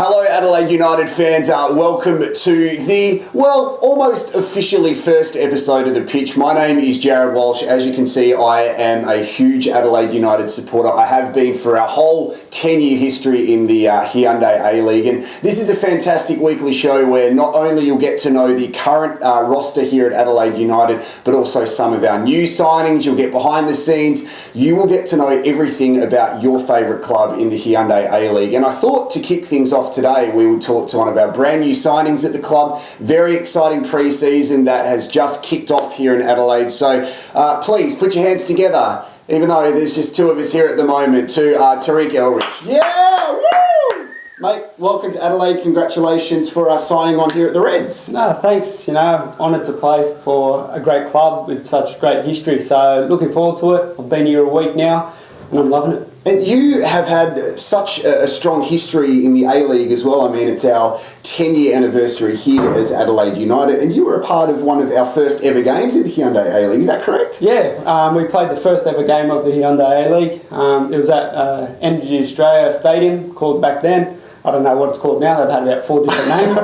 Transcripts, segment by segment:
Hello Adelaide United fans, welcome to the, almost officially first episode of The Pitch. My name is Jarrod Walsh. As you can see, I am a huge Adelaide United supporter. I have been for our whole 10-year history in the Hyundai A-League. And this is a fantastic weekly show where not only you'll get to know the current roster here at Adelaide United, but also some of our new signings. You'll get behind the scenes. You will get to know everything about your favourite club in the Hyundai A-League. And I thought to kick things off today, we would talk to one of our brand new signings at the club. Very exciting pre-season that has just kicked off here in Adelaide. So please put your hands together, even though there's just two of us here at the moment, to Tarek Elrich. Yeah! Woo! Mate, welcome to Adelaide. Congratulations for signing on here at the Reds. No, thanks. Honoured to play for a great club with such great history. So looking forward to it. I've been here a week now and I'm loving it. And you have had such a strong history in the A-League as well. I mean, it's our 10-year anniversary here as Adelaide United, and you were a part of one of our first ever games in the Hyundai A-League. Is that correct? Yeah, we played the first ever game of the Hyundai A-League. It was at Energy Australia Stadium, called back then. I don't know what it's called now. They've had about 4 different names.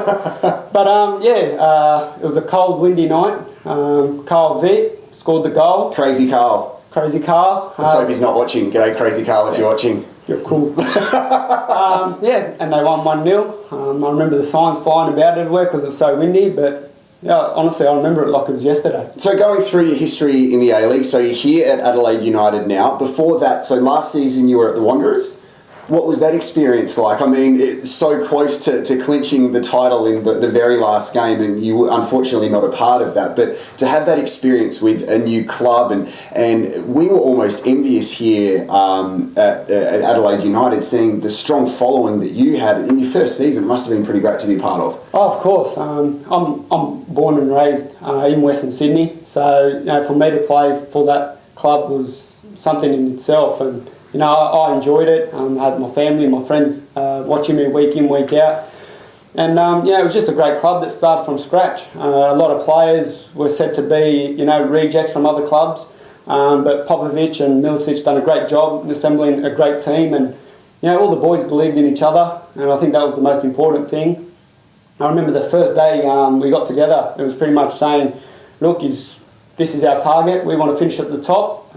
But it was a cold, windy night. Carl Vitt scored the goal. Crazy Carl. Crazy Carl. Let's hope he's not watching. G'day, Crazy Carl, if you're watching. You're cool. And they won 1-0. I remember the signs flying about everywhere because it was so windy, but yeah, honestly, I remember it like it was yesterday. So going through your history in the A-League, so you're here at Adelaide United now. Before that, so last season you were at the Wanderers. What was that experience like? I mean, it's so close to clinching the title in the very last game, and you were unfortunately not a part of that. But to have that experience with a new club, and we were almost envious here at Adelaide United, seeing the strong following that you had in your first season. It must have been pretty great to be part of. Oh, of course. I'm born and raised in Western Sydney, so for me to play for that club was something in itself, and I enjoyed it. I had my family and my friends watching me week in, week out. And, it was just a great club that started from scratch. A lot of players were said to be, rejects from other clubs. But Popovic and Milicic done a great job in assembling a great team. And, all the boys believed in each other. And I think that was the most important thing. I remember the first day we got together, it was pretty much saying, look, this is our target. We want to finish at the top.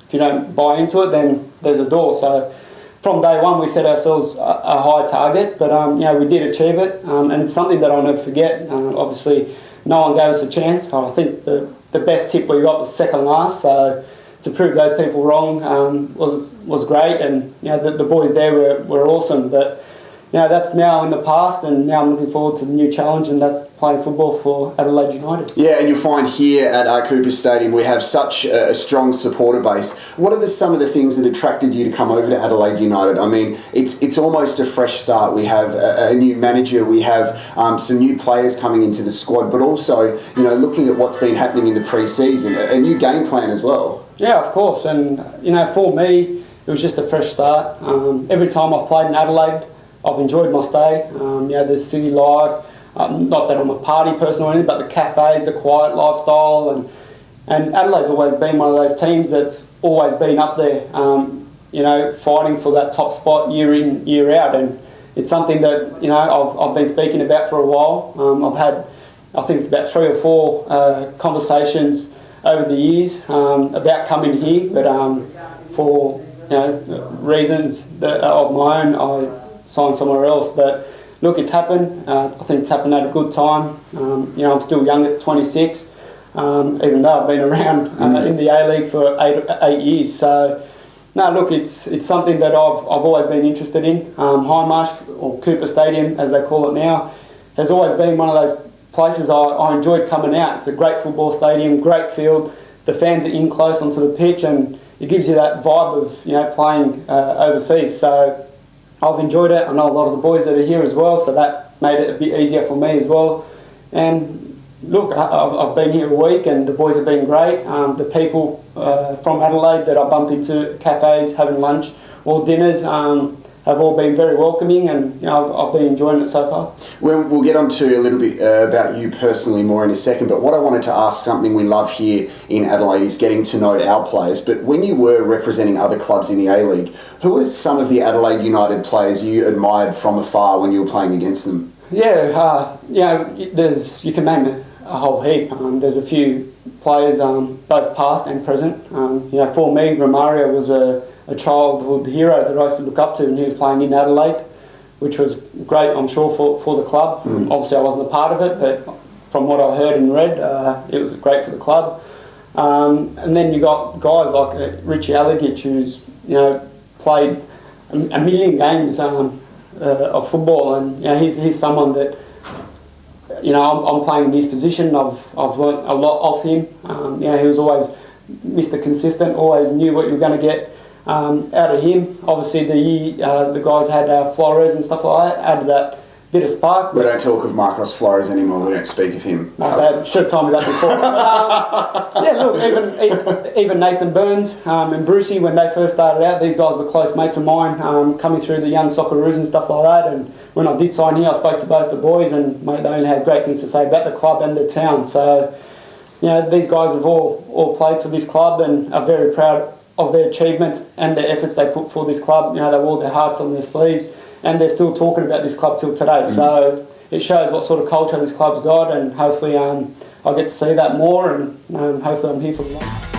If you don't buy into it, then there's a door. So from day one, we set ourselves a high target, but we did achieve it, and it's something that I'll never forget. Obviously, no one gave us a chance. I think the best tip we got was second last, so to prove those people wrong was great, and the boys there were awesome. But that's now in the past, and now I'm looking forward to the new challenge, and that's playing football for Adelaide United. Yeah, and you'll find here at Cooper Stadium we have such a strong supporter base. What are some of the things that attracted you to come over to Adelaide United? I mean, it's almost a fresh start. We have a new manager, we have some new players coming into the squad, but also, looking at what's been happening in the pre-season, a new game plan as well. Yeah, of course, and for me, it was just a fresh start. Every time I've played in Adelaide, I've enjoyed my stay. The city life, not that I'm a party person or anything, but the cafes, the quiet lifestyle, and Adelaide's always been one of those teams that's always been up there, fighting for that top spot year in, year out, and it's something that, I've been speaking about for a while. I've had, I think it's about 3 or 4 conversations over the years about coming here, but for reasons of my own, I signed somewhere else. But look, it's happened. I think it's happened at a good time. I'm still young at 26, even though I've been around in the A-League for 8 years. So, no, look, it's something that I've always been interested in. Hindmarsh, or Cooper Stadium as they call it now, has always been one of those places I enjoyed coming out. It's a great football stadium, great field. The fans are in close onto the pitch, and it gives you that vibe of playing overseas. So I've enjoyed it. I know a lot of the boys that are here as well, so that made it a bit easier for me as well. And look, I've been here a week, and the boys have been great. The people from Adelaide that I bump into at cafes, having lunch or dinners, have all been very welcoming, and you know, I've been enjoying it so far. We'll get on to a little bit about you personally more in a second, but what I wanted to ask, something we love here in Adelaide is getting to know our players. But when you were representing other clubs in the A-League, who were some of the Adelaide United players you admired from afar when you were playing against them? Yeah, you know, you can name a whole heap. There's a few players, both past and present. You know, for me, Romario was a childhood hero that I used to look up to, and he was playing in Adelaide, which was great, I'm sure, for the club. Obviously, I wasn't a part of it, but from what I heard and read, it was great for the club. And then you got guys like Richie Allegich, who's played a million games of football, and he's someone that I'm playing in his position. I've learnt a lot off him. He was always Mr. Consistent, always knew what you were going to get out of him. Obviously, the guys had Flores and stuff like that, added that bit of spark. We don't talk of Marcos Flores anymore. We don't speak of him. Should have told me that before. Look, even Nathan Burns and Brucey, when they first started out, these guys were close mates of mine, coming through the young Socceroos and stuff like that. And when I did sign here, I spoke to both the boys, and mate, they only had great things to say about the club and the town. So, these guys have all played for this club and are very proud of their achievements and the efforts they put for this club. They wore their hearts on their sleeves, and they're still talking about this club till today. So it shows what sort of culture this club's got, and hopefully I'll get to see that more, and hopefully I'm here for long.